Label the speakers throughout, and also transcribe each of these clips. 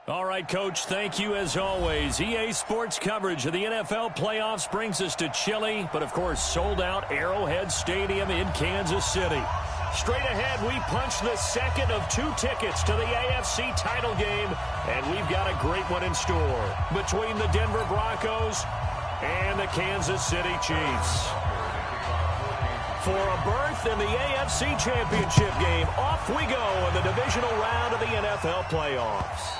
Speaker 1: All right, Coach, thank you as always. EA Sports coverage of the NFL playoffs brings us to chilly, but of course sold-out Arrowhead Stadium in Kansas City. Straight ahead, we punch the second of 2 tickets to the AFC title game, and we've got a great one in store between the Denver Broncos and the Kansas City Chiefs. For a berth in the AFC Championship game, off we go in the divisional round of the NFL playoffs.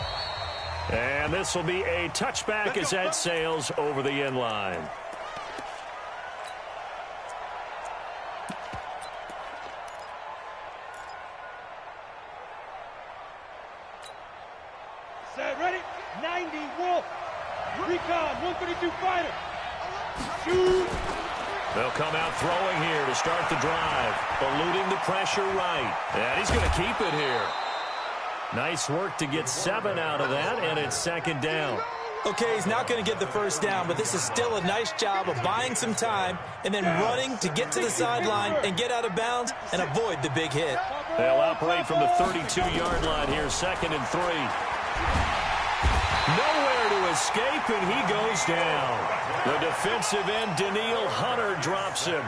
Speaker 1: And this will be a touchback as that sails over the end line.
Speaker 2: Set, ready? 90, Wolf. Recon, 132 fighter. Shoot.
Speaker 1: They'll come out throwing here to start the drive. Eluding the pressure right. And he's going to keep it here. Nice work to get 7 out of that, and it's second down.
Speaker 3: Okay, he's not going to get the first down, but this is still a nice job of buying some time and then running to get to the sideline and get out of bounds and avoid the big hit.
Speaker 1: They'll operate from the 32-yard line here, 2nd and 3. Nowhere to escape, and he goes down. The defensive end, Daniil Hunter, drops him.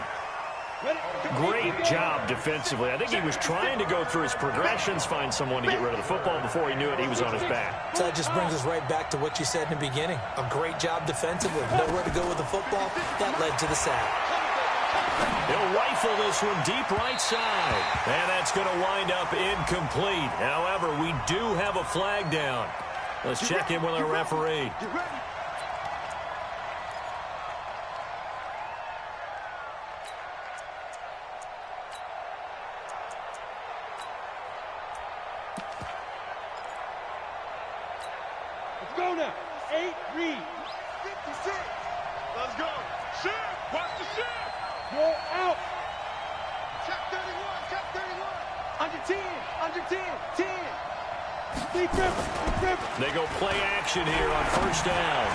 Speaker 1: Great job defensively. I think he was trying to go through his progressions, find someone to get rid of the football. Before he knew it, he was on his back.
Speaker 3: So that just brings us right back to what you said in the beginning. A great job defensively. Nowhere to go with the football. That led to the sack.
Speaker 1: He'll rifle this one deep right side. And that's going to wind up incomplete. However, we do have a flag down. Let's check in with our referee.
Speaker 2: Let's go now. 8, read.
Speaker 4: 56. Let's go. Shift. Watch the shift.
Speaker 2: Go out.
Speaker 4: Check 31. Check 31.
Speaker 2: Under 10. Under 10. 10. Deep grip. Deep grip.
Speaker 1: They go play action here on first down.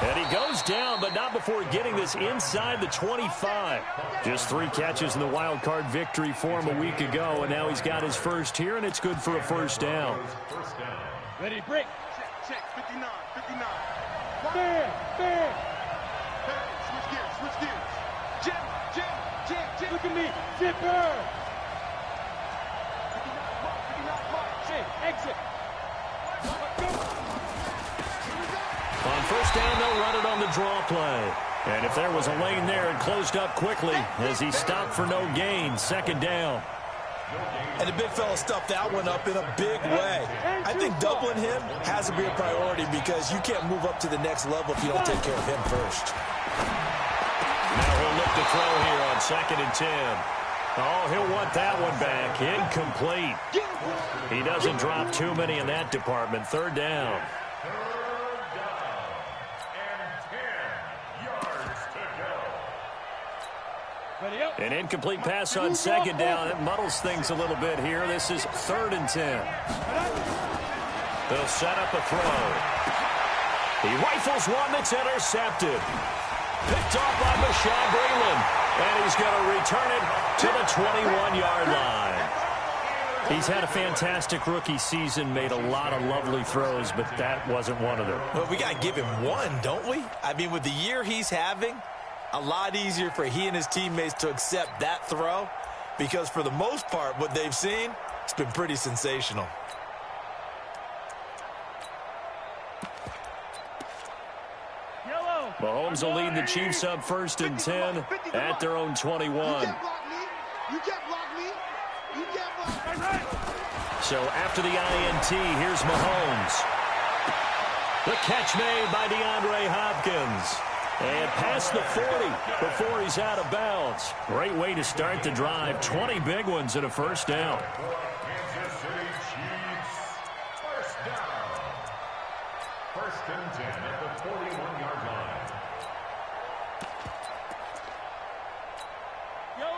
Speaker 1: And he goes down, but not before getting this inside the 25. Just 3 catches in the wild card victory for him a week ago, and now he's got his first here, and it's good for a first down.
Speaker 2: Ready to break.
Speaker 4: Check. 59. 59.
Speaker 2: Bam. Bam.
Speaker 4: Hey, switch gears. Switch gears. Jim.
Speaker 2: Look at me. Zipper.
Speaker 4: 59 mark.
Speaker 2: Hey, exit.
Speaker 1: On first down, they'll run it on the draw play. And if there was a lane there, it closed up quickly as he stopped for no gain. Second down.
Speaker 3: And the big fella stuffed that one up in a big way. I think doubling him has to be a priority because you can't move up to the next level if you don't take care of him first.
Speaker 1: Now he'll look to throw here on 2nd and 10. Oh, he'll want that one back. Incomplete. He doesn't drop too many in that department. Third down. An incomplete pass on second down. It muddles things a little bit here. This is 3rd and 10. They'll set up a throw. He rifles one that's intercepted. Picked off by Bashaud Breeland. And he's going to return it to the 21-yard line. He's had a fantastic rookie season, made a lot of lovely throws, but that wasn't one of them.
Speaker 3: Well, we got to give him one, don't we? I mean, with the year he's having, a lot easier for he and his teammates to accept that throw because for the most part, what they've seen, it's been pretty sensational.
Speaker 1: Mahomes will lead the Chiefs up 1st and 10 at their own 21.
Speaker 4: You can't block me. You can't block me.
Speaker 1: So after the INT, here's Mahomes. The catch made by DeAndre Hopkins. And past the 40 before he's out of bounds. Great way to start the drive. 20 big ones and a first down.
Speaker 5: Kansas City Chiefs, first down. 1st and 10 at the 41-yard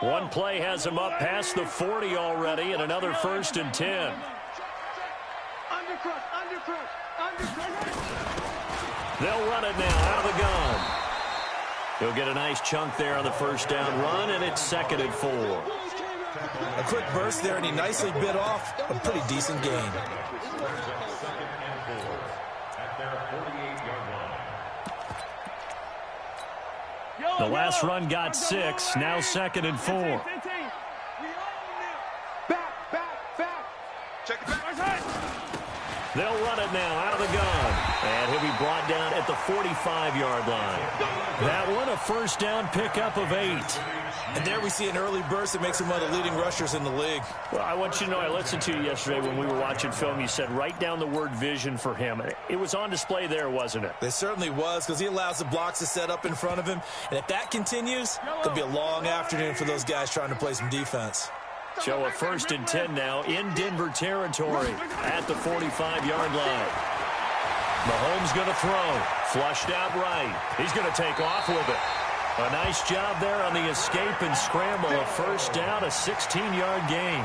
Speaker 5: line.
Speaker 1: One play has him up past the 40 already, and another 1st and 10. They'll run it now out of the gun. He'll get a nice chunk there on the first down run, and it's 2nd and 4.
Speaker 3: A quick burst there, and he nicely bit off a pretty decent gain.
Speaker 1: The last run got 6. Now 2nd and 4.
Speaker 2: We own them. Back.
Speaker 4: Check it back.
Speaker 1: They'll run it now out of the gun. And he'll be brought down at the 45-yard line. That one a first down pickup of 8.
Speaker 3: And there we see an early burst that makes him one of the leading rushers in the league.
Speaker 1: Well, I want you to know, I listened to you yesterday when we were watching film. You said write down the word vision for him. It was on display there, wasn't it?
Speaker 3: It certainly was, because he allows the blocks to set up in front of him. And if that continues, it'll be a long afternoon for those guys trying to play some defense.
Speaker 1: Show a 1st and 10 now in Denver territory at the 45-yard line. Mahomes going to throw. Flushed out right. He's going to take off with it. A nice job there on the escape and scramble. A first down, a 16-yard gain.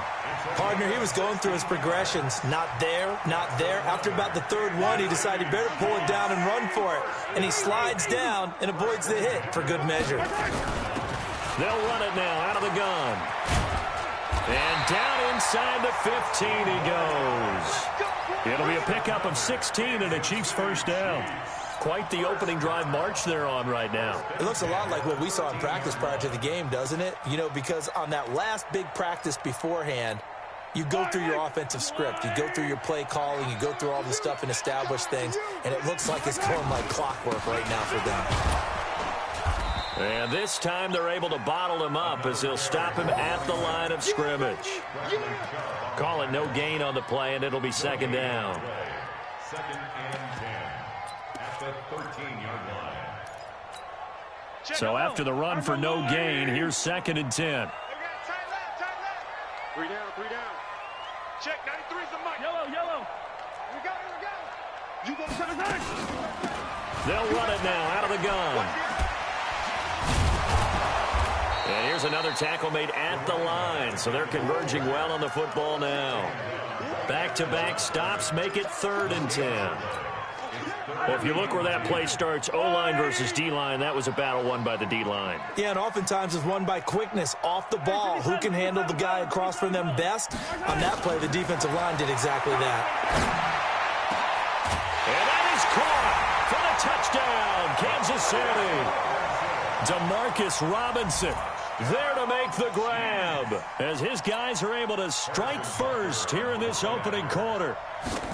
Speaker 3: Partner, he was going through his progressions. Not there. After about the 3rd one, he decided he better pull it down and run for it. And he slides down and avoids the hit for good measure.
Speaker 1: They'll run it now out of the gun. And down inside the 15 he goes. It'll be a pickup of 16 and a Chiefs first down. Quite the opening drive march they're on right now.
Speaker 3: It looks a lot like what we saw in practice prior to the game, doesn't it? You know, because on that last big practice beforehand, you go through your offensive script. You go through your play calling. You go through all the stuff and establish things. And it looks like it's going like clockwork right now for them.
Speaker 1: And this time they're able to bottle him up as they'll stop him at the line of scrimmage. Call it no gain on the play, and it'll be 2nd down.
Speaker 5: 2nd and 10 at the 13-yard line.
Speaker 1: So after the run for no gain, here's 2nd and 10.
Speaker 2: Tight left. 3 down. Check, 93's the mic. Yellow. We got it. You go 7.
Speaker 1: They'll run it now out of the gun. And here's another tackle made at the line, so they're converging well on the football now. Back-to-back stops make it 3rd and 10. Well, if you look where that play starts, O-line versus D-line, that was a battle won by the D-line.
Speaker 3: Yeah, and oftentimes it's won by quickness off the ball. Who can handle the guy across from them best? On that play, the defensive line did exactly that.
Speaker 1: And that is caught for the touchdown, Kansas City. Demarcus Robinson there to make the grab as his guys are able to strike first here in this opening quarter.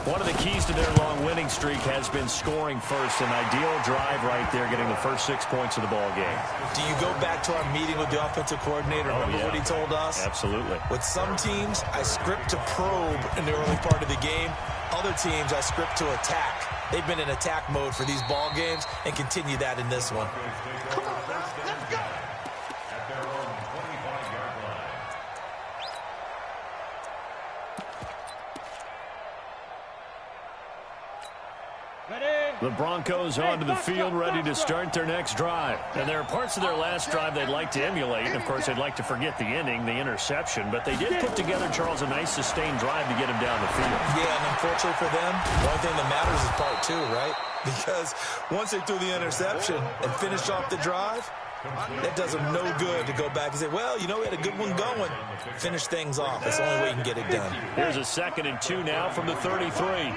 Speaker 1: One of the keys to their long winning streak has been scoring first. An ideal drive right there, getting the first 6 points of the ball game.
Speaker 3: Do you go back to our meeting with the offensive coordinator? Remember what he told us?
Speaker 1: Absolutely.
Speaker 3: With some teams, I script to probe in the early part of the game. Other teams, I script to attack. They've been in attack mode for these ball games and continue that in this one.
Speaker 4: Come on, let's go.
Speaker 5: At their own 25-yard line.
Speaker 1: The Broncos onto the field, ready to start their next drive. And there are parts of their last drive they'd like to emulate. And, of course, they'd like to forget the ending, the interception. But they did put together, Charles, a nice sustained drive to get him down the field.
Speaker 3: Yeah, and unfortunately for them, the only thing that matters is part 2, right? Because once they threw the interception and finished off the drive, that does them no good to go back and say, well, you know, we had a good one going. Finish things off. That's the only way you can get it done.
Speaker 1: Here's a 2nd and 2 now from the 33.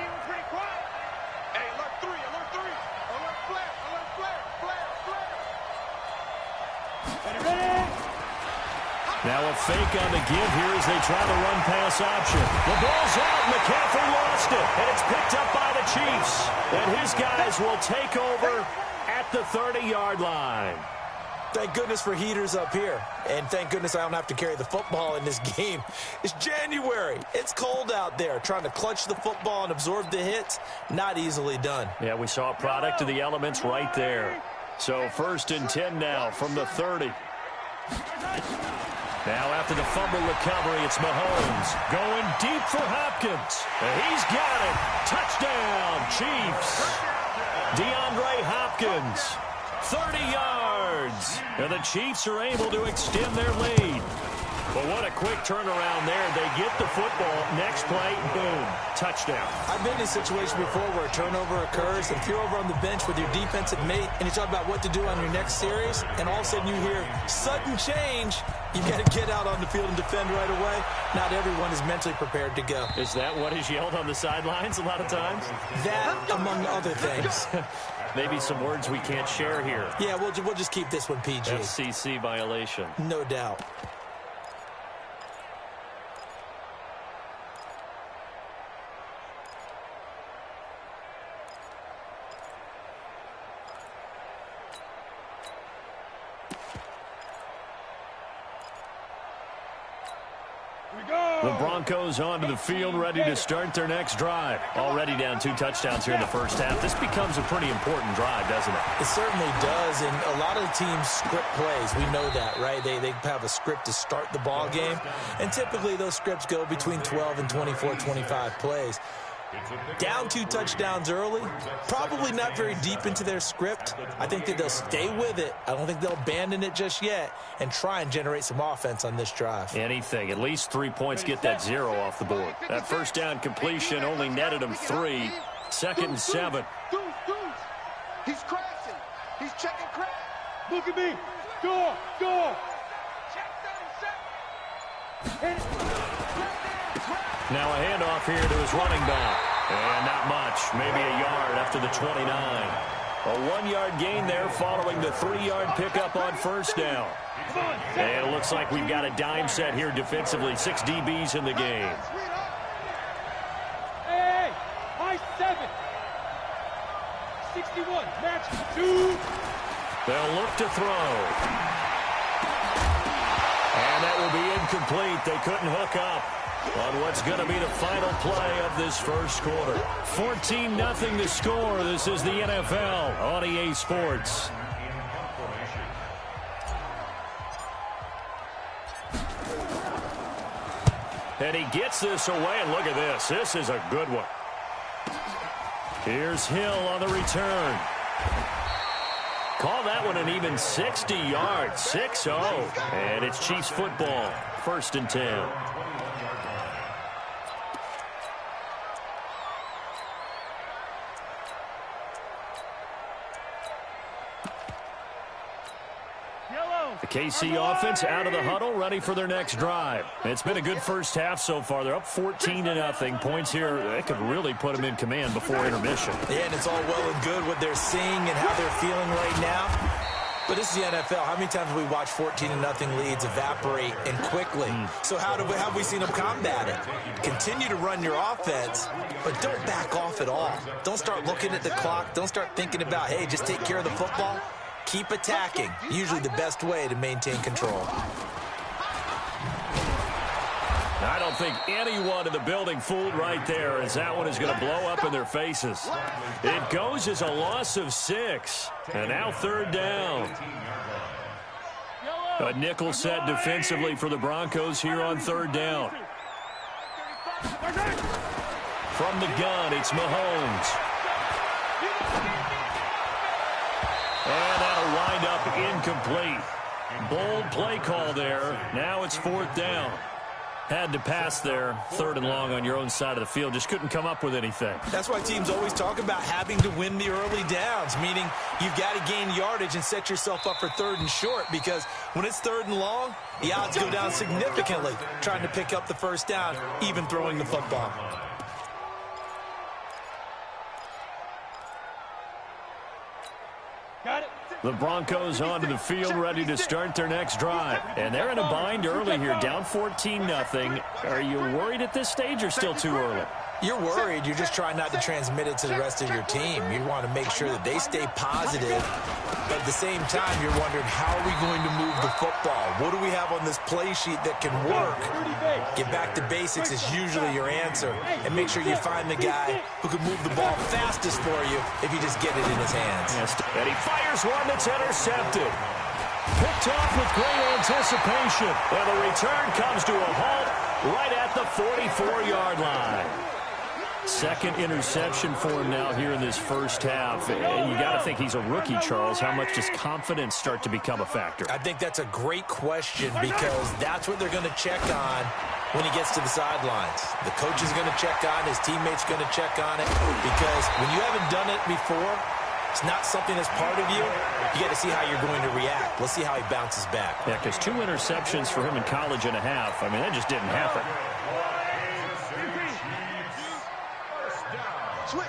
Speaker 1: Now a fake on the give here as they try the run-pass option. The ball's out. McCaffrey lost it, and it's picked up by the Chiefs. And his guys will take over at the 30-yard line.
Speaker 3: Thank goodness for heaters up here. And thank goodness I don't have to carry the football in this game. It's January. It's cold out there. Trying to clutch the football and absorb the hits, not easily done.
Speaker 1: Yeah, we saw a product of the elements right there. So 1st and 10 now from the 30. Now after the fumble recovery, it's Mahomes going deep for Hopkins. And he's got it. Touchdown, Chiefs. DeAndre Hopkins, 30 yards. And the Chiefs are able to extend their lead. But what a quick turnaround there. They get the football. Next play, boom, touchdown.
Speaker 3: I've been in a situation before where a turnover occurs, and if you're over on the bench with your defensive mate and you talk about what to do on your next series, and all of a sudden you hear sudden change, you've got to get out on the field and defend right away. Not everyone is mentally prepared to go.
Speaker 1: Is that what is yelled on the sidelines a lot of times?
Speaker 3: That, among other things.
Speaker 1: Maybe some words we can't share here.
Speaker 3: Yeah, we'll just keep this one PG.
Speaker 1: FCC violation.
Speaker 3: No doubt.
Speaker 1: The Broncos onto the field, ready to start their next drive. Already down 2 touchdowns here in the first half. This becomes a pretty important drive, doesn't it?
Speaker 3: It certainly does, and a lot of the teams script plays. We know that, right? They have a script to start the ball game, and typically those scripts go between 12 and 24, 25 plays. Down 2 touchdowns early, probably not very deep into their script. I think that they'll stay with it. I don't think they'll abandon it just yet and try and generate some offense on this drive.
Speaker 1: Anything. At least 3 points, get that 0 off the board. That first down completion only netted them 3. 2nd and 7.
Speaker 4: He's crashing. He's checking crash.
Speaker 2: Look at me. Go.
Speaker 4: Check 30 seconds.
Speaker 1: Now a handoff here to his running back. And not much. Maybe a yard after the 29. A 1-yard gain there following the 3-yard pickup on first down. And it looks like we've got a dime set here defensively. 6 DBs in the game.
Speaker 2: Hey, high 7. 61, match 2.
Speaker 1: They'll look to throw. And that will be incomplete. They couldn't hook up on what's going to be the final play of this first quarter. 14-0 the score. This is the NFL on EA Sports. And he gets this away, and look at this. This is a good one. Here's Hill on the return. Call that one an even 60 yards. 6-0. And it's Chiefs football. 1st and 10. The KC offense out of the huddle, ready for their next drive. It's been a good first half so far. They're up 14-0. Points here, they could really put them in command before intermission.
Speaker 3: Yeah, and it's all well and good what they're seeing and how they're feeling right now. But this is the NFL. How many times have we watched 14-0 leads evaporate and quickly? So have we seen them combat it? Continue to run your offense, but don't back off at all. Don't start looking at the clock. Don't start thinking about, hey, just take care of the football. Keep attacking. Usually the best way to maintain control.
Speaker 1: I don't think anyone in the building fooled right there, as that one is going to blow up in their faces. It goes as a loss of 6. And now 3rd down. A nickel set defensively for the Broncos here on 3rd down. From the gun, it's Mahomes. And that'll wind up incomplete. Bold play call there. Now it's 4th down. Had to pass there, 3rd and long on your own side of the field. Just couldn't come up with anything.
Speaker 3: That's why teams always talk about having to win the early downs, meaning you've got to gain yardage and set yourself up for 3rd and short, because when it's 3rd and long, the odds go down significantly trying to pick up the first down, even throwing the football.
Speaker 2: Got it.
Speaker 1: The Broncos onto the field, ready to start their next drive. And they're in a bind early here, down 14-0. Are you worried at this stage or still too early?
Speaker 3: You're worried. You're just trying not to transmit it to the rest of your team. You want to make sure that they stay positive. But at the same time, you're wondering, how are we going to move the football? What do we have on this play sheet that can work? Get back to basics is usually your answer. And make sure you find the guy who can move the ball fastest for you if you just get it in his hands.
Speaker 1: And he fires one that's intercepted. Picked off with great anticipation. And the return comes to a halt right at the 44-yard line. 2nd interception for him now here in this first half. And you got to think he's a rookie, Charles. How much does confidence start to become a factor?
Speaker 3: I think that's a great question, because that's what they're going to check on when he gets to the sidelines. The coach is going to check on, his teammates going to check on it, because when you haven't done it before, it's not something that's part of you. You got to see how you're going to react. Let's see how he bounces back.
Speaker 1: Yeah, because 2 interceptions for him in college and a half. I mean, that just didn't happen.
Speaker 4: Switch.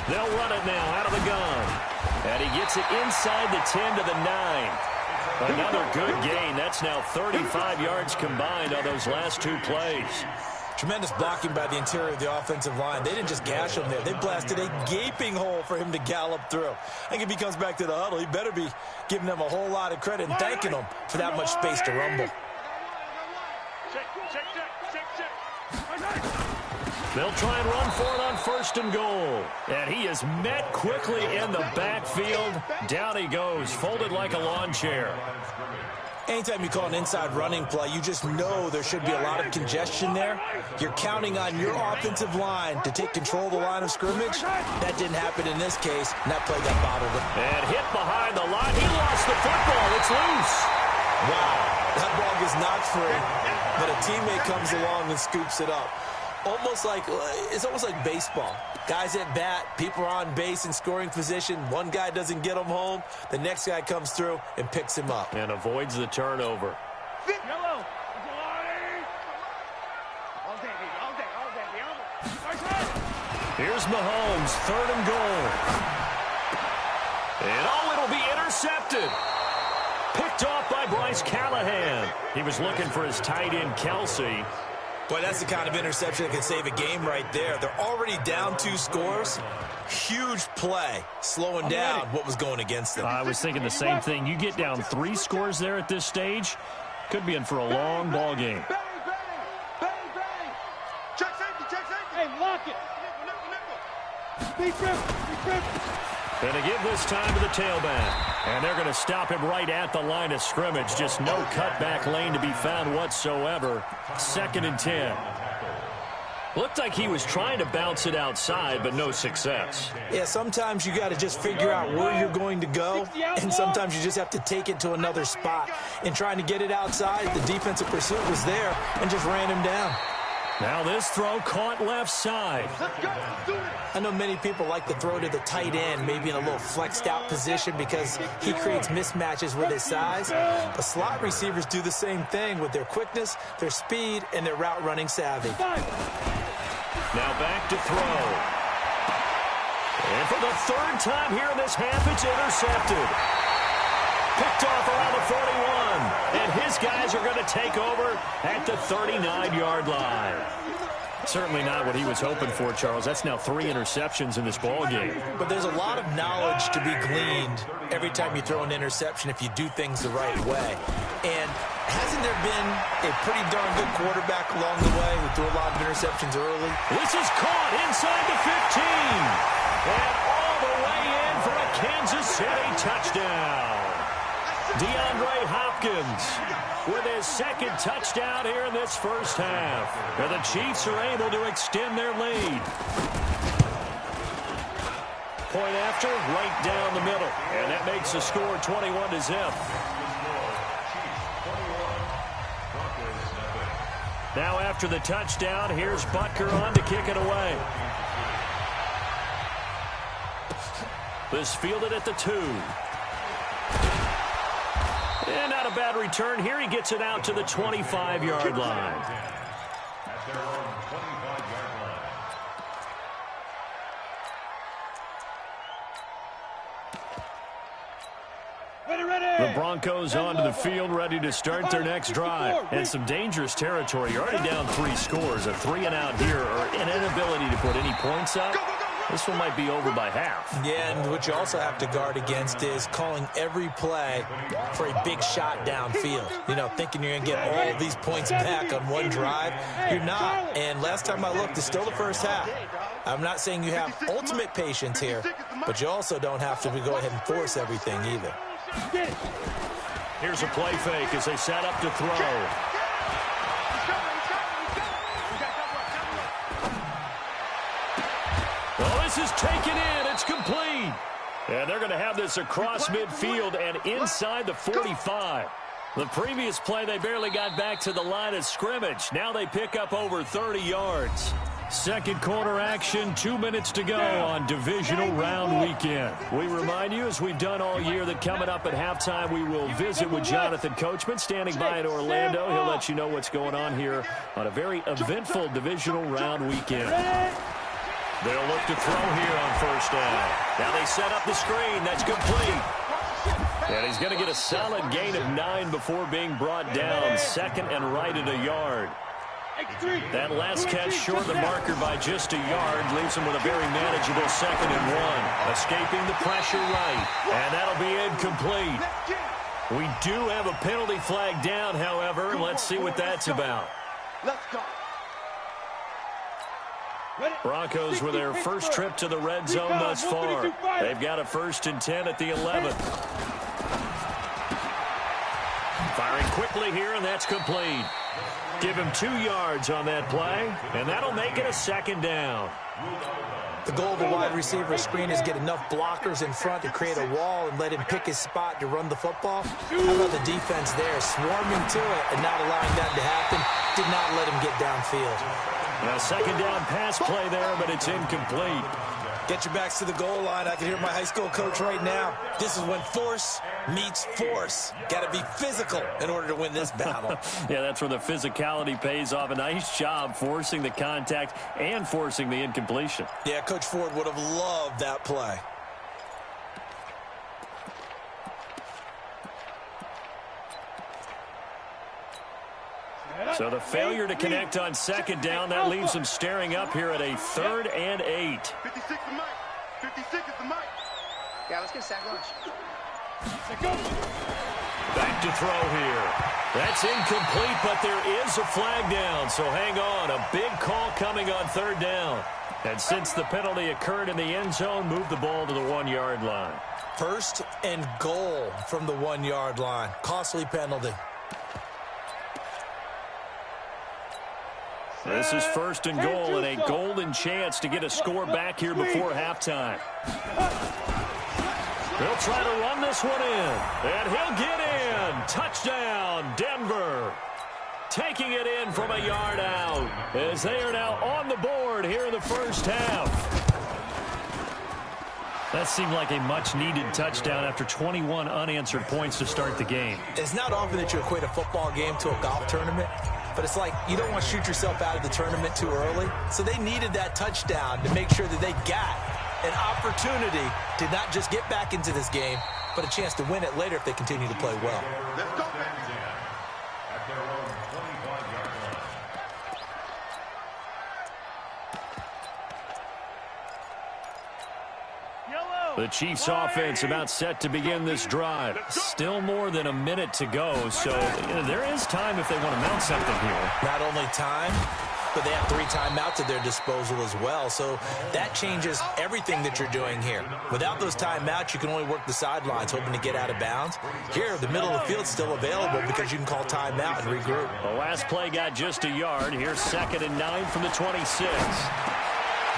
Speaker 1: They'll run it now out of the gun. And he gets it inside the 10 to the 9. Another good gain. That's now 35 yards combined on those last two plays.
Speaker 3: Tremendous blocking by the interior of the offensive line. They didn't just gash him there. They blasted a gaping hole for him to gallop through. I think if he comes back to the huddle, he better be giving them a whole lot of credit and thanking them for that much space to rumble.
Speaker 1: They'll try and run for it on 1st and goal. And he is met quickly in the backfield. Down he goes, folded like a lawn chair.
Speaker 3: Anytime you call an inside running play, you just know there should be a lot of congestion there. You're counting on your offensive line to take control of the line of scrimmage. That didn't happen in this case, and that play got bottled up.
Speaker 1: And hit behind the line. He lost the football. It's loose.
Speaker 3: Wow, that ball gets knocked free, but a teammate comes along and scoops it up. It's almost like baseball. Guys at bat, people are on base in scoring position. One guy doesn't get him home. The next guy comes through and picks him up.
Speaker 1: And avoids the turnover.
Speaker 2: Yellow.
Speaker 1: Here's Mahomes, 3rd and goal. And it'll be intercepted. Picked off by Bryce Callahan. He was looking for his tight end, Kelsey.
Speaker 3: Boy, that's the kind of interception that can save a game right there. They're already down 2 scores. Huge play, slowing down what was going against them.
Speaker 1: I was thinking the same thing. You get down 3 scores there at this stage, could be in for a long ball game.
Speaker 4: Check safety.
Speaker 2: Hey, lock it. Be trip.
Speaker 1: And to give this time to the tailback. And they're going to stop him right at the line of scrimmage. Just no cutback lane to be found whatsoever. 2nd and 10. Looked like he was trying to bounce it outside, but no success.
Speaker 3: Yeah, sometimes you got to just figure out where you're going to go, and sometimes you just have to take it to another spot. In trying to get it outside, the defensive pursuit was there and just ran him down.
Speaker 1: Now this throw caught left side.
Speaker 3: I know many people like to throw to the tight end, maybe in a little flexed out position because he creates mismatches with his size. But slot receivers do the same thing with their quickness, their speed, and their route running savvy.
Speaker 1: Now back to throw. And for the 3rd time here in this half, it's intercepted. Picked off around the 41. And his guys are going to take over at the 39-yard line. Certainly not what he was hoping for, Charles. That's now 3 interceptions in this ball game.
Speaker 3: But there's a lot of knowledge to be gleaned every time you throw an interception if you do things the right way. And hasn't there been a pretty darn good quarterback along the way who threw a lot of interceptions early?
Speaker 1: This is caught inside the 15. And all the way in for a Kansas City touchdown. DeAndre Hopkins with his 2nd touchdown here in this first half. And the Chiefs are able to extend their lead. Point after, right down the middle. And that makes the score 21-0. Now after the touchdown, here's Butker on to kick it away. This fielded at the 2. And not a bad return here. He gets it out to the 25-yard line. The Broncos onto the field, ready to start their next drive. And some dangerous territory. You're already down 3 scores. A 3-and-out here, or an inability to put any points up. This one might be over by half.
Speaker 3: Yeah, and what you also have to guard against is calling every play for a big shot downfield. You know, thinking you're going to get all of these points back on one drive. You're not. And last time I looked, it's still the first half. I'm not saying you have ultimate patience here, but you also don't have to go ahead and force everything either.
Speaker 1: Here's a play fake as they set up to throw. Well, this is taken in. It's complete. And they're going to have this across midfield and inside the 45. The previous play, they barely got back to the line of scrimmage. Now they pick up over 30 yards. Second quarter action, 2 minutes to go on divisional round weekend. We remind you, as we've done all year, that coming up at halftime, we will visit with Jonathan Coachman standing by in Orlando. He'll let you know what's going on here on a very eventful divisional round weekend. They'll look to throw here on first down. Now they set up the screen. That's complete. And he's going to get a solid gain of 9 before being brought down. Second and right at a yard. That last catch short the marker by just a yard leaves him with a very manageable 2nd and 1. Escaping the pressure right. And that'll be incomplete. We do have a penalty flag down, however. Let's see what that's about.
Speaker 4: Let's go.
Speaker 1: Broncos with their first trip to the red zone thus far. They've got a 1st and 10 at the 11th. Firing quickly here, and that's complete. Give him 2 yards on that play, and that'll make it a 2nd down.
Speaker 3: The goal of the wide receiver screen is get enough blockers in front to create a wall and let him pick his spot to run the football. How about the defense there, swarming to it and not allowing that to happen? Did not let him get downfield.
Speaker 1: Now, 2nd down pass play there, but it's incomplete.
Speaker 3: Get your backs to the goal line. I can hear my high school coach right now. This is when force meets force. Got to be physical in order to win this battle.
Speaker 1: Yeah, that's where the physicality pays off. A nice job forcing the contact and forcing the incompletion.
Speaker 3: Yeah, Coach Ford would have loved that play.
Speaker 1: So the failure to connect on 2nd down, that leaves him staring up here at a 3rd and 8.
Speaker 4: 56 is Mike. 56 is the Mike.
Speaker 6: Yeah, let's get sack lunch.
Speaker 1: Back to throw here. That's incomplete, but there is a flag down. So hang on. A big call coming on 3rd down. And since the penalty occurred in the end zone, move the ball to the 1-yard line.
Speaker 3: 1st and goal from the 1-yard line. Costly penalty.
Speaker 1: This is 1st and goal and a golden chance to get a score back here before halftime. They'll try to run this one in, and he'll get in. Touchdown, Denver. Taking it in from a yard out as they are now on the board here in the first half. That seemed like a much-needed touchdown after 21 unanswered points to start the game.
Speaker 3: It's not often that you equate a football game to a golf tournament, but it's like you don't want to shoot yourself out of the tournament too early. So they needed that touchdown to make sure that they got an opportunity to not just get back into this game, but a chance to win it later if they continue to play well.
Speaker 4: Let's go.
Speaker 5: At their own 25-yard line.
Speaker 1: The Chiefs offense about set to begin this drive. Still more than a minute to go, so there is time if they want to mount something here.
Speaker 3: Not only time, but they have 3 timeouts at their disposal as well, so that changes everything that you're doing here. Without those timeouts, you can only work the sidelines, hoping to get out of bounds. Here, the middle of the field's still available because you can call timeout and regroup.
Speaker 1: The last play got just a yard. Here's 2nd and 9 from the 26.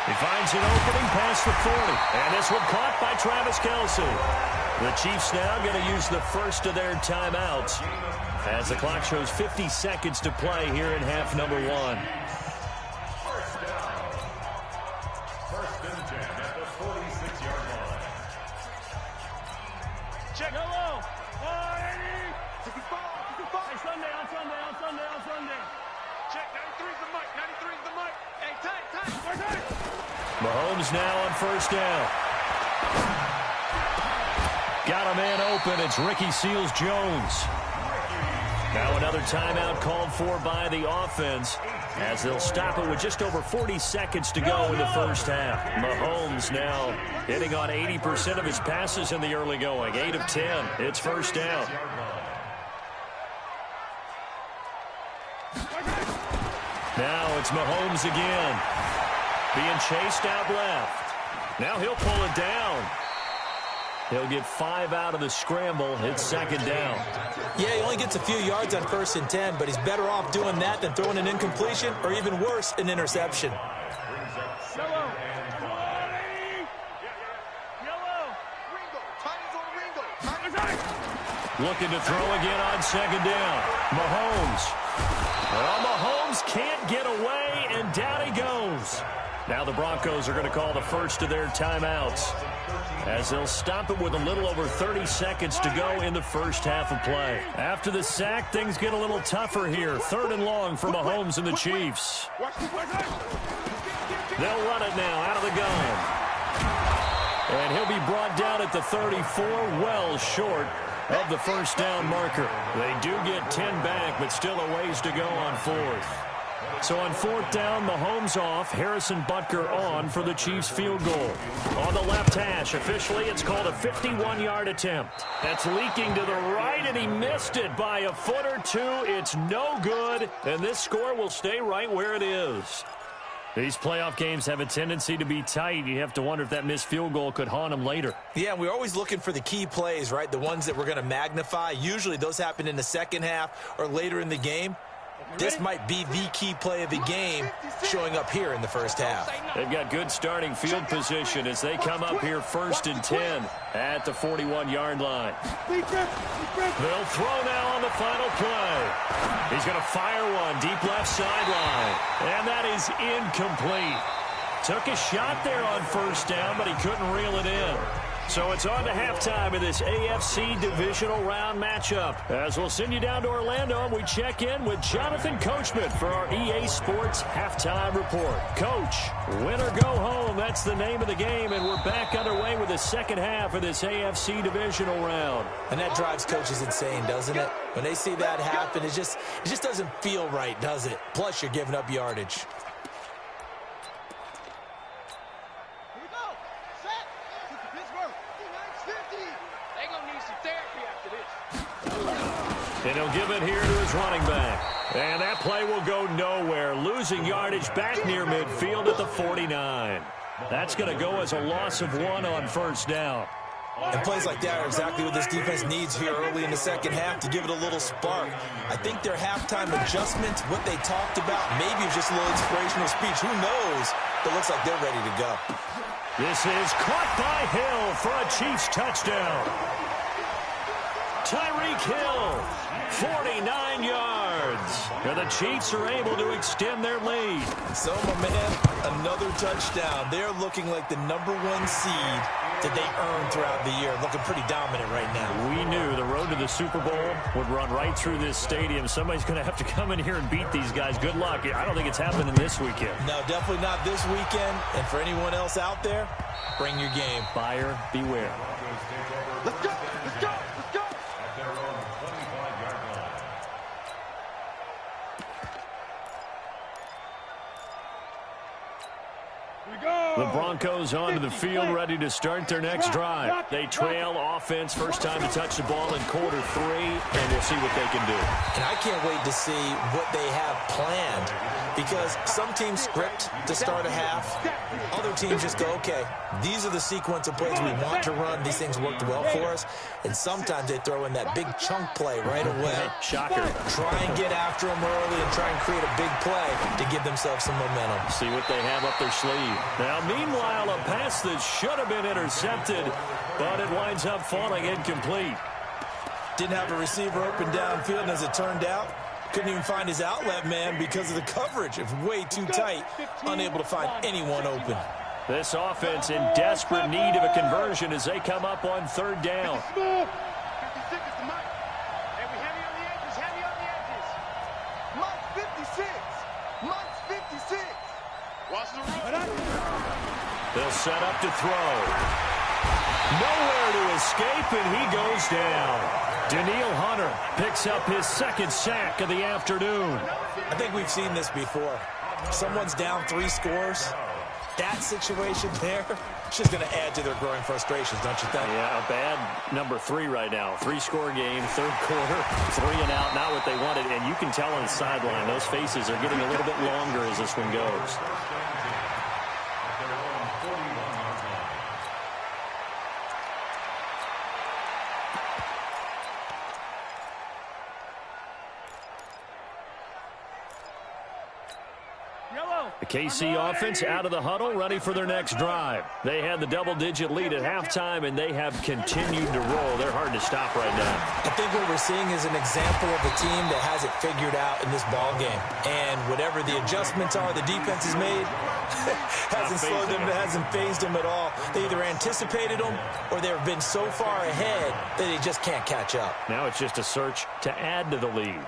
Speaker 1: He finds an opening past the 40, and this one caught by Travis Kelce. The Chiefs now going to use the first of their timeouts as the clock shows 50 seconds to play here in half number 1.
Speaker 5: First down. 1st and 10 at the 46-yard line.
Speaker 2: Check. Yellow. 65. Hey, Sunday. Check. 93 is the Mike. 93 is the Mike. Hey, tight.
Speaker 1: Mahomes now on 1st down. Got a man open. It's Ricky Seals-Jones. Now another timeout called for by the offense as they'll stop it with just over 40 seconds to go in the first half. Mahomes now hitting on 80% of his passes in the early going. 8 of 10. It's 1st down. Now it's Mahomes again. Being chased out left. Now he'll pull it down. He'll get 5 out of the scramble. It's 2nd down.
Speaker 3: Yeah, he only gets a few yards on 1st and 10, but he's better off doing that than throwing an incompletion or even worse, an interception.
Speaker 2: Yellow.
Speaker 1: Looking to throw again on 2nd down. Mahomes Well, Mahomes can't get away, and down he goes. Now the Broncos are going to call the first of their timeouts, as they'll stop it with a little over 30 seconds to go in the first half of play. After the sack, things get a little tougher here. 3rd and long for Mahomes and the Chiefs. They'll run it now out of the gun. And he'll be brought down at the 34, well short of the first down marker. They do get 10 back, but still a ways to go on 4th. So on 4th down, Mahomes off, Harrison Butker on for the Chiefs field goal. On the left hash, officially it's called a 51-yard attempt. That's leaking to the right, and he missed it by a foot or two. It's no good, and this score will stay right where it is. These playoff games have a tendency to be tight. You have to wonder if that missed field goal could haunt them later.
Speaker 3: Yeah, we're always looking for the key plays, right? The ones that we're going to magnify. Usually those happen in the second half or later in the game. This might be the key play of the game showing up here in the first half.
Speaker 1: They've got good starting field position as they come up here 1st and 10 at the 41-yard line. They'll throw now on the final play. He's going to fire one deep left sideline, and that is incomplete. Took a shot there on 1st down, but he couldn't reel it in. So it's on to halftime of this AFC divisional round matchup. As we'll send you down to Orlando, we check in with Jonathan Coachman for our EA Sports Halftime Report. Coach, win or go home, that's the name of the game, and we're back underway with the second half of this AFC divisional round.
Speaker 3: And that drives coaches insane, doesn't it? When they see that happen, it just doesn't feel right, does it? Plus, you're giving up yardage.
Speaker 1: And he'll give it here to his running back. And that play will go nowhere. Losing yardage back near midfield at the 49. That's going to go as a loss of 1 on 1st down.
Speaker 3: And plays like that are exactly what this defense needs here early in the second half to give it a little spark. I think their halftime adjustment, what they talked about, maybe it's just a little inspirational speech. Who knows? But it looks like they're ready to go.
Speaker 1: This is caught by Hill for a Chiefs touchdown. Tyreek Hill, 49 yards. And the Chiefs are able to extend their lead.
Speaker 3: So, my man, another touchdown. They're looking like the #1 seed that they earned throughout the year. Looking pretty dominant right now.
Speaker 1: We knew the road to the Super Bowl would run right through this stadium. Somebody's going to have to come in here and beat these guys. Good luck. I don't think it's happening this weekend.
Speaker 3: No, definitely not this weekend. And for anyone else out there, bring your game.
Speaker 1: Buyer beware.
Speaker 4: Let's go. Let's go. Let's go.
Speaker 5: At their own 25-yard line.
Speaker 1: The Broncos onto the field, ready to start their next drive. They trail offense, first time to touch the ball in quarter 3, and we'll see what they can do.
Speaker 3: And I can't wait to see what they have planned, because some teams script to start a half. Other teams just go, okay, these are the sequence of plays we want to run. These things worked well for us. And sometimes they throw in that big chunk play right away.
Speaker 1: Shocker.
Speaker 3: Try and get after them early and try and create a big play to give themselves some momentum.
Speaker 1: See what they have up their sleeve. Now, meanwhile, a pass that should have been intercepted, but it winds up falling incomplete.
Speaker 3: Didn't have a receiver open downfield, and as it turned out, couldn't even find his outlet man because of the coverage. It was way too tight, unable to find anyone open.
Speaker 1: This offense in desperate need of a conversion as they come up on 3rd down.
Speaker 4: 56 is the mic. Hey, we heavy on the edges, heavy on the edges. Mike's 56. Mike's 56. Watch the road.
Speaker 1: They'll set up to throw. Nowhere to escape, and he goes down. Danielle Hunter picks up his 2nd sack of the afternoon.
Speaker 3: I think we've seen this before. Someone's down 3 scores. That situation there, it's just going to add to their growing frustrations, don't you think?
Speaker 1: Yeah, a bad number 3 right now. 3-score game, 3rd quarter, 3 and out, not what they wanted. And you can tell on the sideline, those faces are getting a little bit longer as this one goes. The KC offense out of the huddle, ready for their next drive. They had the double-digit lead at halftime, and they have continued to roll. They're hard to stop right now.
Speaker 3: I think what we're seeing is an example of a team that has it figured out in this ball game. And whatever the adjustments are the defense has made, hasn't slowed them, hasn't phased them at all. They either anticipated them or they've been so far ahead that they just can't catch up.
Speaker 1: Now it's just a search to add to the lead.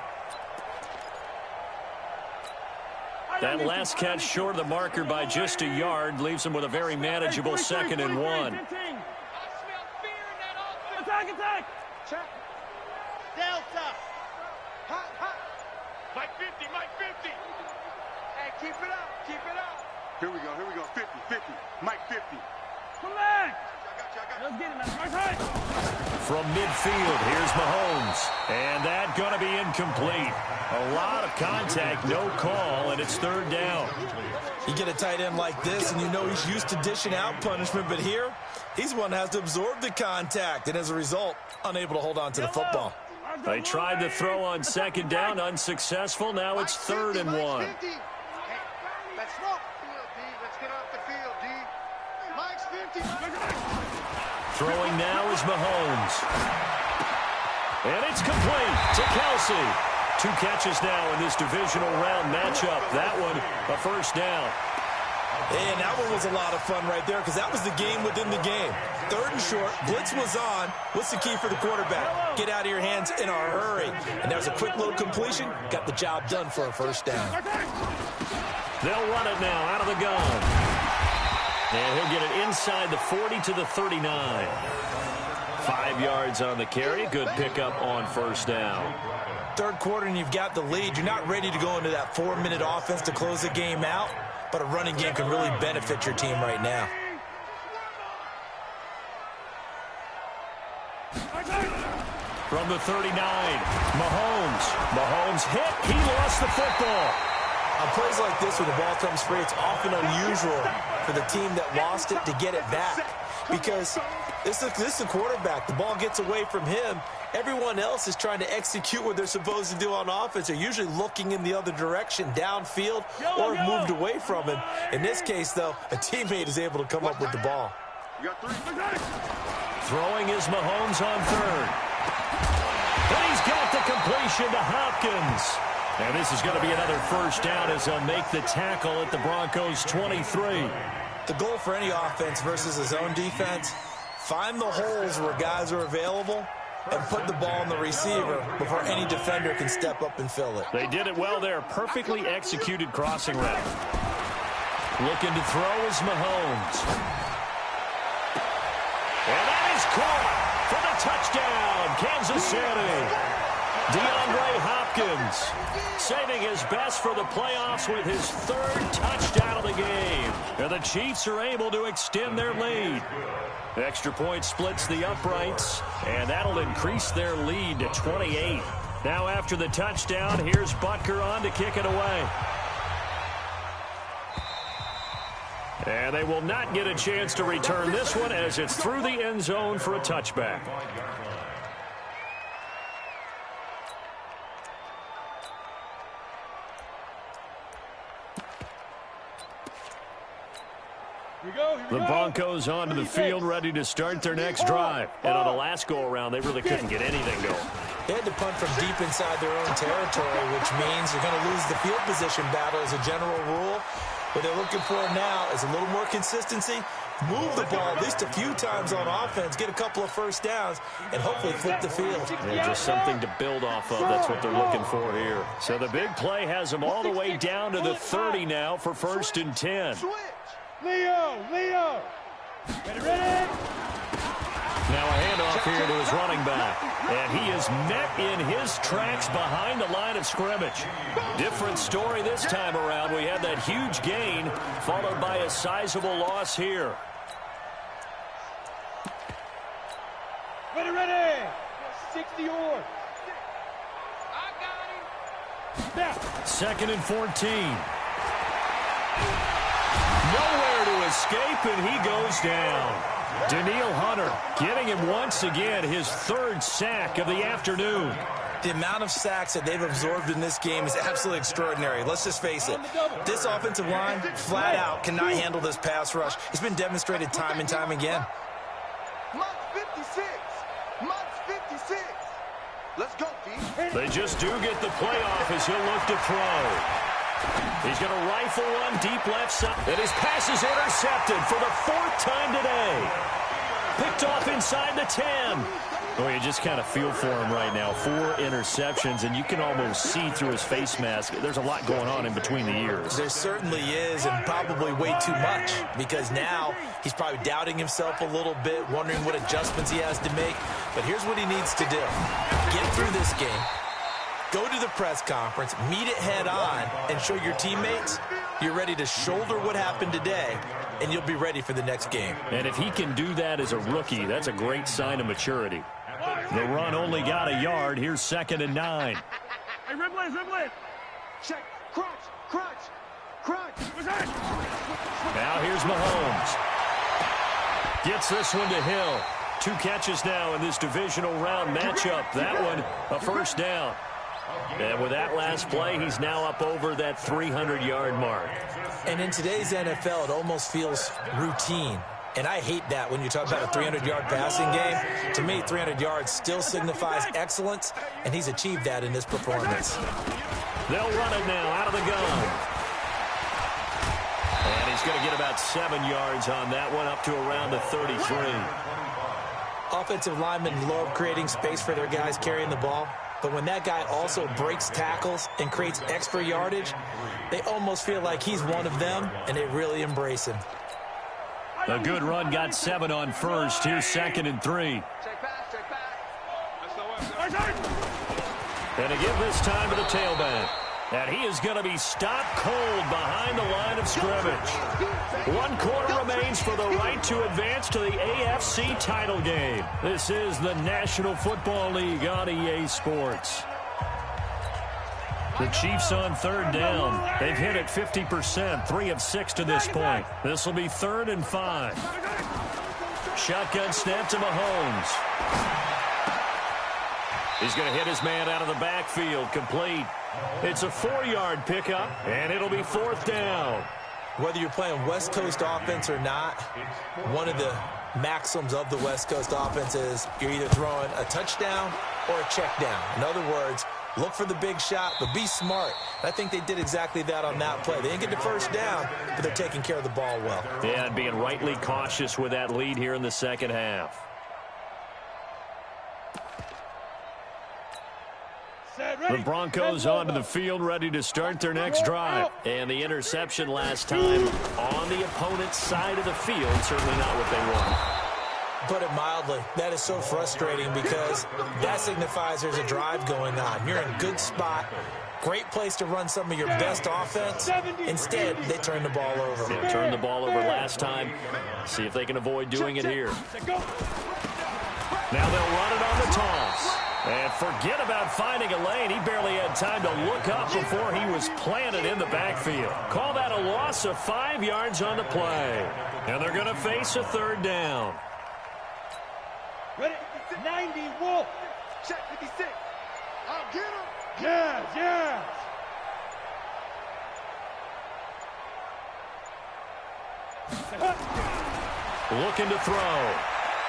Speaker 1: That last catch short of the marker by just a yard leaves him with a very manageable 2nd and 1.
Speaker 2: Attack! Check. Delta. Hot, hot. Mike 50, Mike 50. Hey, keep it up, keep it up. Here we go, 50, 50. Mike 50. Come back. Let's get it, man.
Speaker 1: From midfield, here's Mahomes. And that going to be incomplete. A lot of contact, no call, and it's 3rd down.
Speaker 3: You get a tight end like this, and you know he's used to dishing out punishment, but here, he's one that has to absorb the contact, and as a result, unable to hold on to the football.
Speaker 1: They tried to throw on 2nd down, unsuccessful. Now it's 3rd and 1.
Speaker 4: Let's walk field, D. Let's get off the field, D. Mike's 50.
Speaker 1: Throwing now is Mahomes. And it's complete to Kelsey. 2 catches now in this divisional round matchup. That one, a 1st down.
Speaker 3: And that one was a lot of fun right there because that was the game within the game. 3rd and short, blitz was on. What's the key for the quarterback? Get out of your hands in a hurry. And there's a quick little completion. Got the job done for a 1st down.
Speaker 1: They'll run it now out of the gun. And he'll get it inside the 40 to the 39. 5 yards on the carry. Good pickup on 1st down.
Speaker 3: 3rd quarter and you've got the lead. You're not ready to go into that 4-minute offense to close the game out, but a running game can really benefit your team right now.
Speaker 1: From the 39, Mahomes hit. He lost the football.
Speaker 3: On plays like this where the ball comes free, it's often unusual for the team that lost it to get it back because this is the quarterback. The ball gets away from him. Everyone else is trying to execute what they're supposed to do on offense. They're usually looking in the other direction, downfield, or have moved away from him. In this case, though, a teammate is able to come up with the ball.
Speaker 1: Throwing is Mahomes on 3rd. And he's got the completion to Hopkins. And this is going to be another 1st down as they'll make the tackle at the Broncos 23.
Speaker 3: The goal for any offense versus a zone defense, find the holes where guys are available and put the ball in the receiver before any defender can step up and fill it.
Speaker 1: They did it well there. Perfectly executed crossing route. Looking to throw is Mahomes. And that is caught for the touchdown, Kansas City. DeAndre Hopkins saving his best for the playoffs with his 3rd touchdown of the game. And the Chiefs are able to extend their lead. Extra point splits the uprights, and that'll increase their lead to 28. Now after the touchdown, here's Butker on to kick it away. And they will not get a chance to return this one as it's through the end zone for a touchback. The Broncos onto the field ready to start their next drive. And on the last go-around, they really couldn't get anything going.
Speaker 3: They had to punt from deep inside their own territory, which means you're going to lose the field position battle as a general rule. What they're looking for now is a little more consistency, move the ball at least a few times on offense, get a couple of 1st downs, and hopefully flip the field.
Speaker 1: Yeah, just something to build off of. That's what they're looking for here. So the big play has them all the way down to the 30 now for 1st and 10.
Speaker 2: Leo! Ready?
Speaker 1: Now a handoff here to his running back. And he is met in his tracks behind the line of scrimmage. Different story this time around. We had that huge gain followed by a sizable loss here.
Speaker 2: Ready! 60 yards. I got him. 2nd
Speaker 1: and 14. Nowhere to escape, and he goes down. Danielle Hunter getting him once again his 3rd sack of the afternoon.
Speaker 3: The amount of sacks that they've absorbed in this game is absolutely extraordinary. Let's just face it. This offensive line, flat out, cannot handle this pass rush. It's been demonstrated time and time again.
Speaker 4: Month 56. Month 56. Let's go, D.
Speaker 1: They just do get the playoff as he'll look to throw. He's going to rifle one deep left side. And his pass is intercepted for the 4th time today. Picked off inside the 10. Oh, you just kind of feel for him right now. 4 interceptions, and you can almost see through his face mask. There's a lot going on in between the ears.
Speaker 3: There certainly is, and probably way too much, because now he's probably doubting himself a little bit, wondering what adjustments he has to make. But here's what he needs to do. Get through this game, go to the press conference, meet it head on, and show your teammates you're ready to shoulder what happened today, and you'll be ready for the next game.
Speaker 1: And if he can do that as a rookie, that's a great sign of maturity. The run only got a yard. Here's 2nd and 9.
Speaker 2: Hey, red blade. Check. Crunch.
Speaker 1: Now here's Mahomes. Gets this one to Hill. 2 catches now in this divisional round matchup. That one, a first down. And with that last play, he's now up over that 300-yard mark.
Speaker 3: And in today's NFL, it almost feels routine. And I hate that when you talk about a 300-yard passing game. To me, 300 yards still signifies excellence, and he's achieved that in this performance.
Speaker 1: They'll run it now out of the gun. And he's going to get about 7 yards on that one, up to around the 33.
Speaker 3: Offensive linemen love creating space for their guys carrying the ball. But when that guy also breaks tackles and creates extra yardage, they almost feel like he's one of them, and they really embrace him.
Speaker 1: A good run got 7 on first. Here's 2nd and 3.
Speaker 6: Check back.
Speaker 1: And to give this time to the tailback. And he is going to be stopped cold behind the line of scrimmage. 1 quarter remains for the right to advance to the AFC title game. This is the National Football League on EA Sports. The Chiefs on 3rd down. They've hit it 50%, 3 of 6 to this point. This will be 3rd and 5. Shotgun snap to Mahomes. He's going to hit his man out of the backfield, complete. It's a 4-yard pickup, and it'll be 4th down.
Speaker 3: Whether you're playing West Coast offense or not, one of the maxims of the West Coast offense is you're either throwing a touchdown or a check down. In other words, look for the big shot, but be smart. I think they did exactly that on that play. They didn't get the first down, but they're taking care of the ball well.
Speaker 1: Yeah, and being rightly cautious with that lead here in the second half. The Broncos onto the field, ready to start their next drive. And the interception last time on the opponent's side of the field, certainly not what they want.
Speaker 3: Put it mildly, that is so frustrating because that signifies there's a drive going on. You're in a good spot, great place to run some of your best offense. Instead, they turn the ball over.
Speaker 1: Yeah, turned the ball over last time. See if they can avoid doing it here. Now they'll run it on the toss. And forget about finding a lane. He barely had time to look up before he was planted in the backfield. Call that a loss of 5 yards on the play. And they're going to face a 3rd down.
Speaker 2: Ready? 90, Wolf.
Speaker 4: Check 56. I'll get him.
Speaker 2: Yes.
Speaker 1: Looking to throw.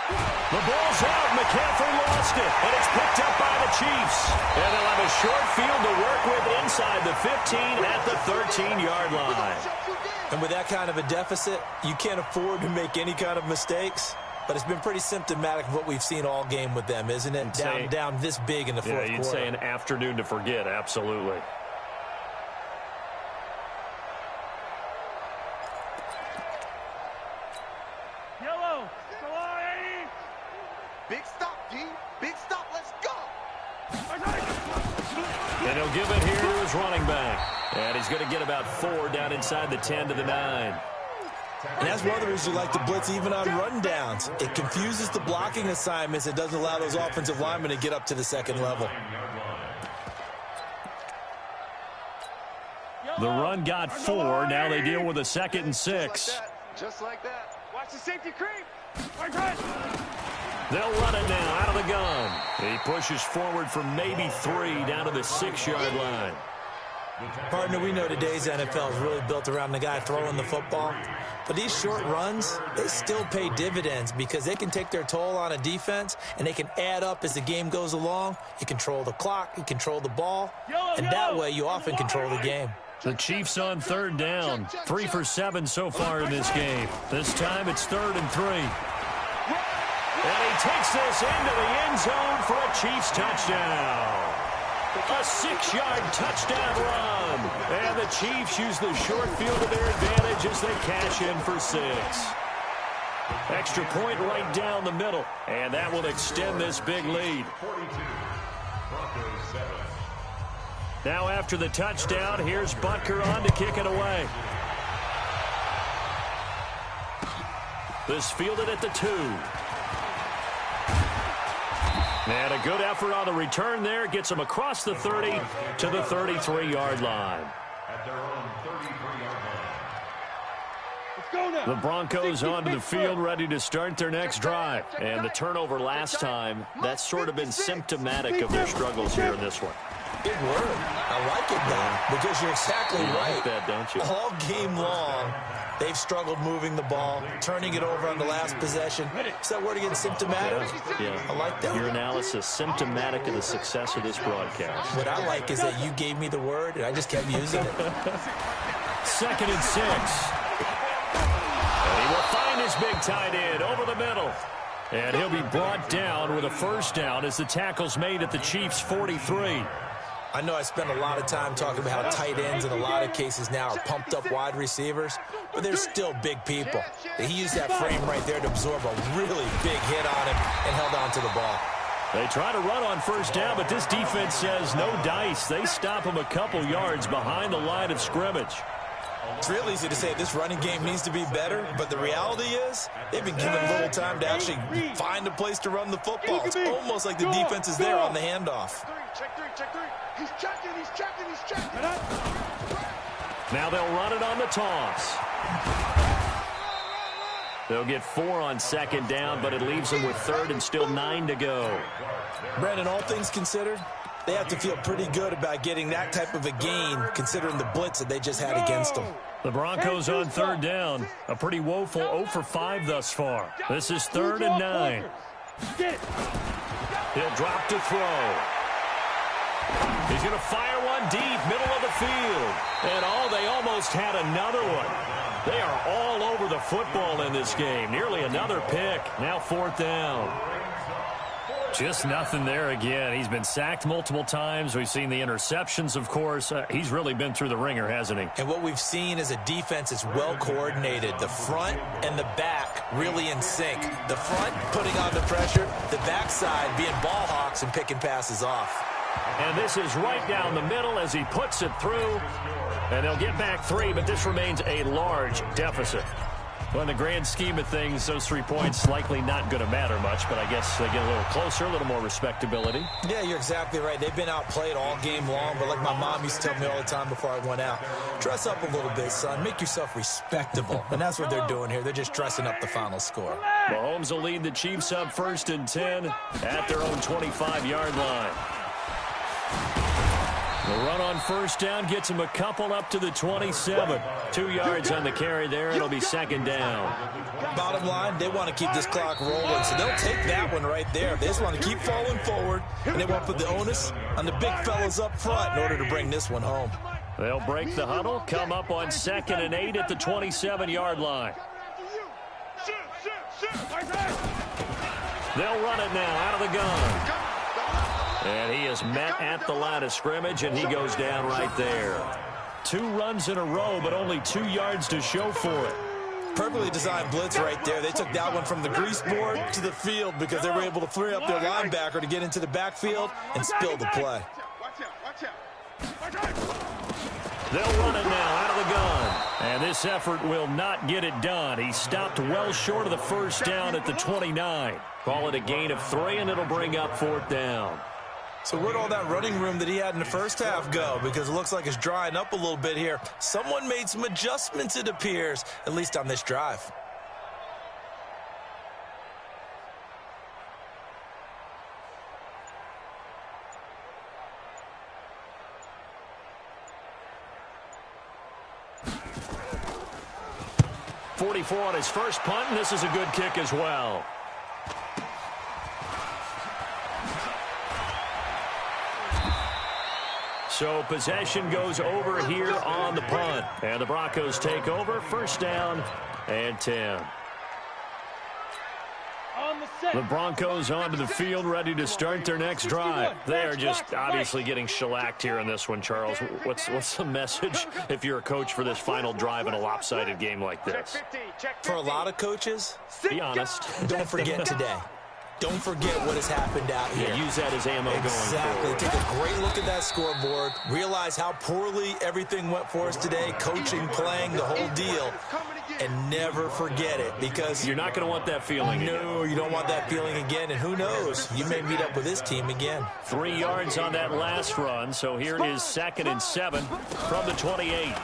Speaker 1: The ball's out. McCaffrey lost it. And it's picked up by the Chiefs. And they'll have a short field to work with inside the 15 at the 13-yard line.
Speaker 3: And with that kind of a deficit, you can't afford to make any kind of mistakes. But it's been pretty symptomatic of what we've seen all game with them, isn't it? Down this big in the fourth quarter.
Speaker 1: Yeah, you'd say an afternoon to forget, absolutely.
Speaker 2: Yellow.
Speaker 4: Big stop, D. Big stop. Let's go.
Speaker 1: And he'll give it here to his running back. And he's going to get about 4 down inside the 10 to the 9.
Speaker 3: And that's one of the reasons you like to blitz even on run downs. It confuses the blocking assignments. It doesn't allow those offensive linemen to get up to the second level.
Speaker 1: The run got 4. Now they deal with a 2nd and 6.
Speaker 4: Just like that. Watch the safety creep.
Speaker 1: They'll run it now out of the gun. He pushes forward for maybe 3 down to the 6-yard line.
Speaker 3: Partner, we know today's NFL is really built around the guy throwing the football. But these short runs, they still pay dividends because they can take their toll on a defense, and they can add up as the game goes along. You control the clock, you control the ball, and that way you often control the game.
Speaker 1: The Chiefs on 3rd down. 3 for 7 so far in this game. This time it's 3rd and 3. And he takes this into the end zone for a Chiefs touchdown. A 6-yard touchdown run. And the Chiefs use the short field to their advantage as they cash in for 6. Extra point right down the middle. And that will extend this big lead. Now after the touchdown, here's Butker on to kick it away. This fielded at the 2. And a good effort on the return there. Gets him across the 30 to the 33-yard line.
Speaker 5: At their own 33-yard line.
Speaker 4: Let's go now.
Speaker 1: The Broncos onto the field, ready to start their next drive. And the turnover last time, that's sort of been symptomatic of their struggles here in this one.
Speaker 3: Big word. I like it, though, because you're exactly right.
Speaker 1: You like that, don't you?
Speaker 3: All game long, they've struggled moving the ball, turning it over on the last possession. Is that word again, symptomatic?
Speaker 1: Yeah.
Speaker 3: I like that.
Speaker 1: Your analysis, symptomatic of the success of this broadcast.
Speaker 3: What I like is that you gave me the word, and I just kept using it.
Speaker 1: 2nd and 6. And he will find his big tight end over the middle. And he'll be brought down with a 1st down as the tackle's made at the Chiefs' 43.
Speaker 3: I know I spent a lot of time talking about how tight ends in a lot of cases now are pumped up wide receivers, but they're still big people. He used that frame right there to absorb a really big hit on him and held on to the ball.
Speaker 1: They try to run on 1st down, but this defense says no dice. They stop him a couple yards behind the line of scrimmage.
Speaker 3: It's real easy to say this running game needs to be better, but the reality is they've been given little time to actually find a place to run the football. It's almost like the defense is there on the handoff.
Speaker 4: Check 3, check 3. He's checking.
Speaker 1: Now they'll run it on the toss. They'll get 4 on 2nd down, but it leaves them with 3rd and still 9 to go.
Speaker 3: Brandon, all things considered, they have to feel pretty good about getting that type of a gain, considering the blitz that they just had against them.
Speaker 1: The Broncos on 3rd down. A pretty woeful 0 for 5 thus far. This is 3rd and 9. He'll drop to throw. He's going to fire one deep, middle of the field. And they almost had another one. They are all over the football in this game. Nearly another pick. Now 4th down. Just nothing there again. He's been sacked multiple times. We've seen the interceptions, of course. He's really been through the ringer, hasn't he?
Speaker 3: And what we've seen is a defense that's well coordinated. The front and the back really in sync. The front putting on the pressure. The backside being ball hawks and picking passes off.
Speaker 1: And this is right down the middle as he puts it through. And they'll get back 3, but this remains a large deficit. Well, in the grand scheme of things, those 3 points likely not going to matter much, but I guess they get a little closer, a little more respectability.
Speaker 3: Yeah, you're exactly right. They've been outplayed all game long, but like my mom used to tell me all the time before I went out, dress up a little bit, son. Make yourself respectable. And that's what they're doing here. They're just dressing up the final score.
Speaker 1: Mahomes will lead the Chiefs up 1st and 10 at their own 25-yard line. The run on 1st down gets him a couple up to the 27. 2 yards on the carry there. It'll be 2nd down.
Speaker 3: Bottom line, they want to keep this clock rolling, so they'll take that one right there. They just want to keep falling forward, and they want to put the onus on the big fellas up front in order to bring this one home.
Speaker 1: They'll break the huddle, come up on 2nd and 8 at the 27-yard line. They'll run it now out of the gun. And he is met at the line of scrimmage, and he goes down right there. 2 runs in a row, but only 2 yards to show for it.
Speaker 3: Perfectly designed blitz right there. They took that one from the grease board to the field because they were able to free up their linebacker to get into the backfield and spill the play.
Speaker 1: They'll run it now out of the gun. And this effort will not get it done. He stopped well short of the 1st down at the 29. Call it a gain of 3, and it'll bring up 4th down.
Speaker 3: So where'd all that running room that he had in the first half go? Because it looks like it's drying up a little bit here. Someone made some adjustments, it appears, at least on this drive.
Speaker 1: 44 on his first punt, and this is a good kick as well. So possession goes over here on the punt. And the Broncos take over. First down and 10. The Broncos onto the field, ready to start their next drive. They are just obviously getting shellacked here in this one, Charles. What's the message if you're a coach for this final drive in a lopsided game like this?
Speaker 3: For a lot of coaches,
Speaker 1: be honest.
Speaker 3: Don't forget today. Don't forget what has happened out here.
Speaker 1: Yeah, use that as ammo going forward.
Speaker 3: Take a great look at that scoreboard. Realize how poorly everything went for us today. Coaching, playing, the whole deal. And never forget it, because
Speaker 1: you're not going to want that feeling again.
Speaker 3: No, you don't want that feeling again. And who knows? You may meet up with this team again.
Speaker 1: 3 yards on that last run. So here it is 2nd and 7 from the 28.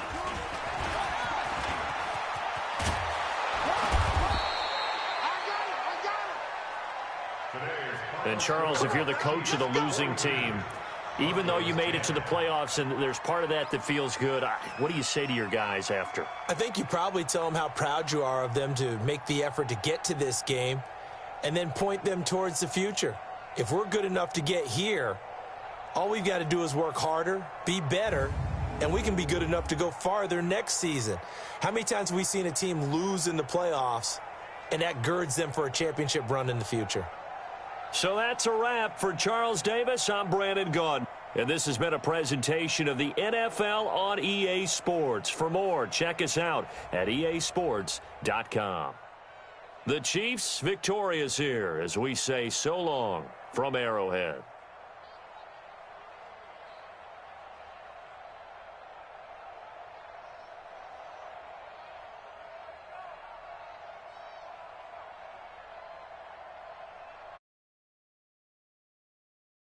Speaker 1: And, Charles, if you're the coach of the losing team, even though you made it to the playoffs and there's part of that feels good, what do you say to your guys after?
Speaker 3: I think you probably tell them how proud you are of them to make the effort to get to this game and then point them towards the future. If we're good enough to get here, all we've got to do is work harder, be better, and we can be good enough to go farther next season. How many times have we seen a team lose in the playoffs, and that girds them for a championship run in the future?
Speaker 1: So that's a wrap for Charles Davis. I'm Brandon Gaudin. And this has been a presentation of the NFL on EA Sports. For more, check us out at easports.com. The Chiefs victorious here as we say so long from Arrowhead.